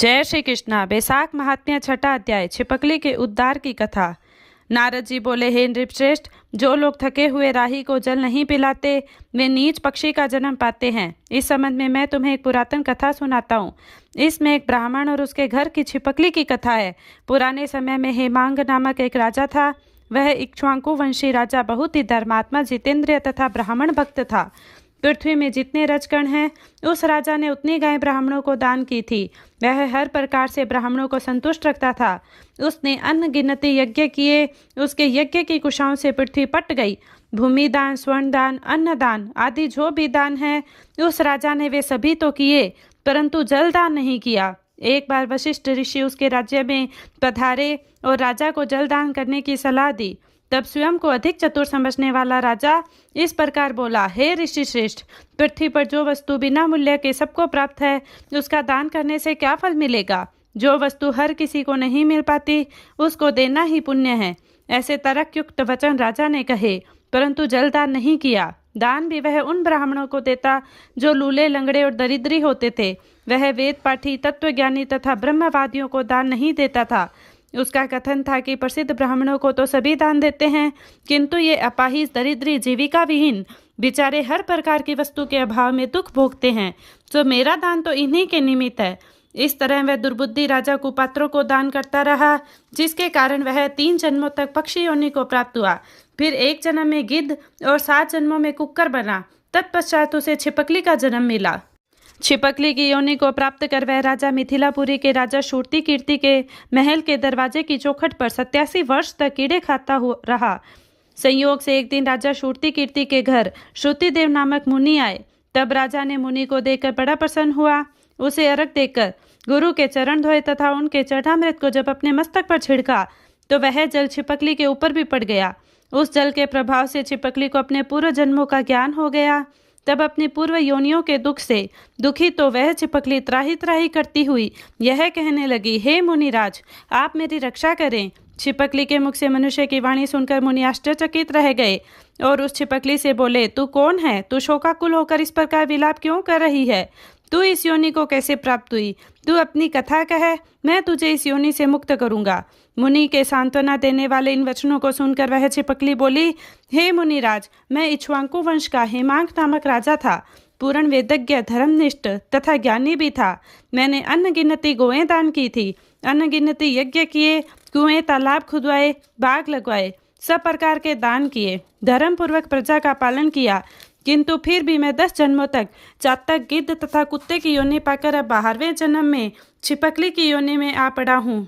जय श्री कृष्णा। बैसाख महात्म्य छठा अध्याय। छिपकली के उद्धार की कथा। नारद जी बोले, हे नृपश्रेष्ठ, जो लोग थके हुए राही को जल नहीं पिलाते वे नीच पक्षी का जन्म पाते हैं। इस संबंध में मैं तुम्हें एक पुरातन कथा सुनाता हूँ। इसमें एक ब्राह्मण और उसके घर की छिपकली की कथा है। पुराने समय में हेमांग नामक एक राजा था। वह इक्ष्वाकु वंशी राजा बहुत ही धर्मात्मा, जितेंद्रिय तथा ब्राह्मण भक्त था। पृथ्वी में जितने रजकण हैं, उस राजा ने उतनी गाय ब्राह्मणों को दान की थी। वह हर प्रकार से ब्राह्मणों को संतुष्ट रखता था। उसने अनगिनती यज्ञ किए। उसके यज्ञ की कुशाओं से पृथ्वी पट गई। भूमि दान, स्वर्ण दान, अन्न दान आदि जो भी दान है, उस राजा ने वे सभी तो किए, परंतु जल दान नहीं किया। एक बार वशिष्ठ ऋषि उसके राज्य में पधारे और राजा को जल दान करने की सलाह दी। तब स्वयं को अधिक चतुर समझने वाला राजा इस प्रकार बोला, हे ऋषि श्रेष्ठ, पृथ्वी पर जो वस्तु बिना मूल्य के सबको प्राप्त है, उसका दान करने से क्या फल मिलेगा? जो वस्तु हर किसी को नहीं मिल पाती, उसको देना ही पुण्य है। ऐसे तर्कयुक्त वचन राजा ने कहे, परंतु जल दान नहीं किया। दान भी वह उन ब्राह्मणों को देता जो लूले, लंगड़े और दरिद्री होते थे। वह वेद पाठी, तत्वज्ञानी तथा ब्रह्मवादियों को दान नहीं देता था। उसका कथन था कि प्रसिद्ध ब्राह्मणों को तो सभी दान देते हैं, किंतु ये अपाहिज, दरिद्री, जीविका विहीन बेचारे हर प्रकार की वस्तु के अभाव में दुख भोगते हैं, तो मेरा दान तो इन्हीं के निमित्त है। इस तरह वह दुर्बुद्धि राजा कुपात्रों को दान करता रहा, जिसके कारण वह 3 जन्मों तक पक्षी योनि को प्राप्त हुआ। फिर 1 जन्म में गिद्ध और 7 जन्मों में कुक्कर बना। तत्पश्चात उसे छिपकली का जन्म मिला। छिपकली की योनि को प्राप्त कर वह राजा मिथिलापुरी के राजा श्रुति कीर्ति के महल के दरवाजे की चौखट पर 87 वर्ष तक कीड़े खाता रहा। संयोग से एक दिन राजा श्रुति कीर्ति के घर श्रुतिदेव नामक मुनि आए। तब राजा ने मुनि को देखकर बड़ा प्रसन्न हुआ। उसे अर्घ देकर गुरु के चरण धोए तथा उनके चरणामृत को जब अपने मस्तक पर छिड़का तो वह जल छिपकली के ऊपर भी पड़ गया। उस जल के प्रभाव से छिपकली को अपने पूर्व जन्मों का ज्ञान हो गया। तब अपनी पूर्व योनियों के दुख से दुखी तो वह छिपकली त्राही त्राही करती हुई यह कहने लगी, हे मुनिराज, आप मेरी रक्षा करें। छिपकली के मुख से मनुष्य की वाणी सुनकर मुनि आश्चर्यचकित रह गए और उस छिपकली से बोले, तू कौन है? तू शोकाकुल होकर इस प्रकार विलाप क्यों कर रही है? तू इस योनि को कैसे प्राप्त हुई? तू अपनी कथा कह, मैं तुझे इस योनि से मुक्त करूंगा। मुनि के सांत्वना देने वाले इन वचनों को सुनकर वह छिपकली बोली, हे मुनिराज, मैं इक्ष्वाकु वंश का हेमांग नामक राजा था। पूर्ण वेदज्ञ, धर्मनिष्ठ तथा ज्ञानी भी था। मैंने अनगिनती गोएं दान की थी, अनगिनती यज्ञ किए, कुएं तालाब खुदवाए, बाग लगवाए, सब प्रकार के दान किए, धर्म पूर्वक प्रजा का पालन किया, किंतु फिर भी मैं 10 जन्मों तक चातक, गिद्ध तथा कुत्ते की योनि पाकर अब 12वें जन्म में छिपकली की योनि में आ पड़ा हूँ।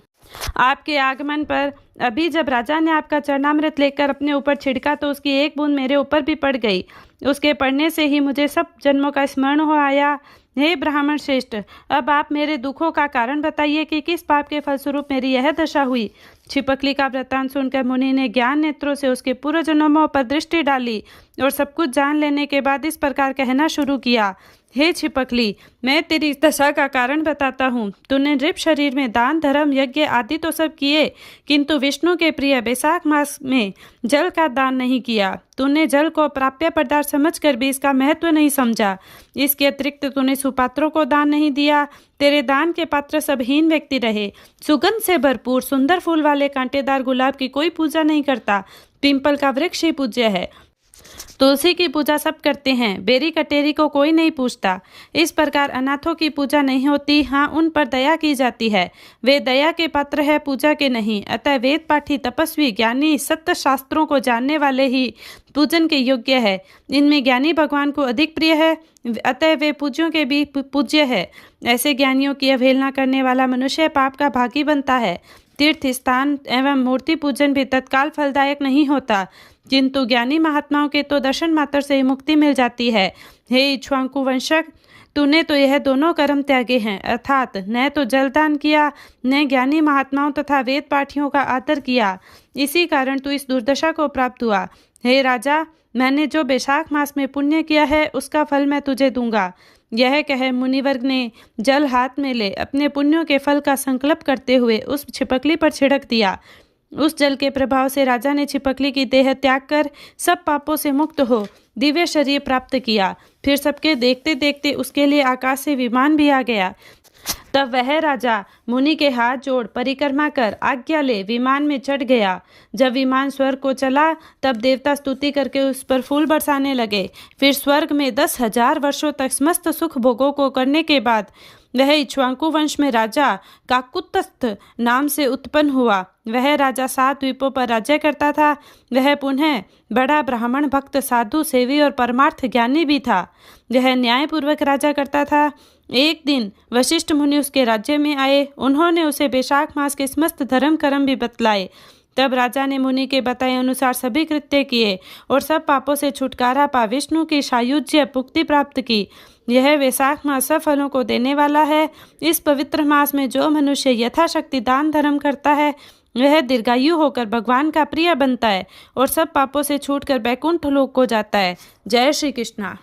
आपके आगमन पर अभी जब राजा ने आपका चरणामृत लेकर अपने ऊपर छिड़का तो उसकी एक बूंद मेरे ऊपर भी पड़ गई। उसके पड़ने से ही मुझे सब जन्मों का स्मरण हो आया। हे ब्राह्मण श्रेष्ठ, अब आप मेरे दुखों का कारण बताइए कि किस पाप के फलस्वरूप मेरी यह दशा हुई। छिपकली का वृत्तांत सुनकर मुनि ने ज्ञान नेत्रों से उसके पूर्व जन्मों पर दृष्टि डाली और सब कुछ जान लेने के बाद इस प्रकार कहना शुरू किया, हे छिपकली, मैं तेरी इस दशा का कारण बताता हूँ। तूने नृप शरीर में दान, धर्म, यज्ञ आदि तो सब किए, किंतु विष्णु के प्रिय बैसाख मास में जल का दान नहीं किया। तूने जल को प्राप्य पदार्थ समझकर भी इसका महत्व नहीं समझा। इसके अतिरिक्त तूने सुपात्रों को दान नहीं दिया। तेरे दान के पात्र सब हीन व्यक्ति रहे। सुगंध से भरपूर सुंदर फूल वाले कांटेदार गुलाब की कोई पूजा नहीं करता। पिंपल का वृक्ष ही पूज्य है। तुलसी की पूजा सब करते हैं, बेरी कटेरी को कोई नहीं पूछता। इस प्रकार अनाथों की पूजा नहीं होती, हाँ उन पर दया की जाती है। वे दया के पात्र है, पूजा के नहीं। अतः वेद पाठी, तपस्वी, ज्ञानी, सत्य शास्त्रों को जानने वाले ही पूजन के योग्य है। इनमें ज्ञानी भगवान को अधिक प्रिय है, अतः वे पूज्यों के भी पूज्य है। ऐसे ज्ञानियों की अवहेलना करने वाला मनुष्य पाप का भागी बनता है। तीर्थ स्थान एवं मूर्ति पूजन भी तत्काल फलदायक नहीं होता, किंतु ज्ञानी महात्माओं के तो दर्शन मात्र से ही मुक्ति मिल जाती है। हे इक्ष्वाकु वंशक, तूने तो यह दोनों कर्म त्यागे हैं, अर्थात न तो जलदान किया, न ज्ञानी महात्माओं तथा वेद पाठियों का आदर किया। इसी कारण तू इस दुर्दशा को प्राप्त हुआ। हे राजा, मैंने जो बैसाख मास में पुण्य किया है उसका फल मैं तुझे दूंगा। यह कह मुनिवर्ग ने जल हाथ में ले अपने पुण्यों के फल का संकल्प करते हुए उस छिपकली पर छिड़क दिया। उस जल के प्रभाव से राजा ने छिपकली की देह त्याग कर सब पापों से मुक्त हो दिव्य शरीर प्राप्त किया। फिर सबके देखते देखते उसके लिए आकाश से विमान भी आ गया। तब वह राजा मुनि के हाथ जोड़ परिक्रमा कर आज्ञा ले विमान में चढ़ गया। जब विमान स्वर्ग को चला तब देवता स्तुति करके उस पर फूल बरसाने लगे। फिर स्वर्ग में 10,000 वर्षों तक समस्त सुख भोगों को करने के बाद वह इक्ष्वाकु वंश में राजा काकुत्स्थ नाम से उत्पन्न हुआ। वह राजा 7 द्वीपों पर राज्य करता था। वह पुनः बड़ा ब्राह्मण भक्त साधु सेवी और परमार्थ ज्ञानी भी था। वह न्यायपूर्वक राजा करता था। एक दिन वशिष्ठ मुनि उसके राज्य में आए। उन्होंने उसे वैशाख मास के समस्त धर्म कर्म भी बतलाए। तब राजा ने मुनि के बताए अनुसार सभी कृत्य किए और सब पापों से छुटकारा पा विष्णु की सायुज्य मुक्ति प्राप्त की। यह वैशाख मास सब फलों को देने वाला है। इस पवित्र मास में जो मनुष्य यथाशक्ति दान धर्म करता है वह दीर्घायु होकर भगवान का प्रिय बनता है और सब पापों से छूटकर वैकुंठ लोक को जाता है। जय श्री कृष्णा।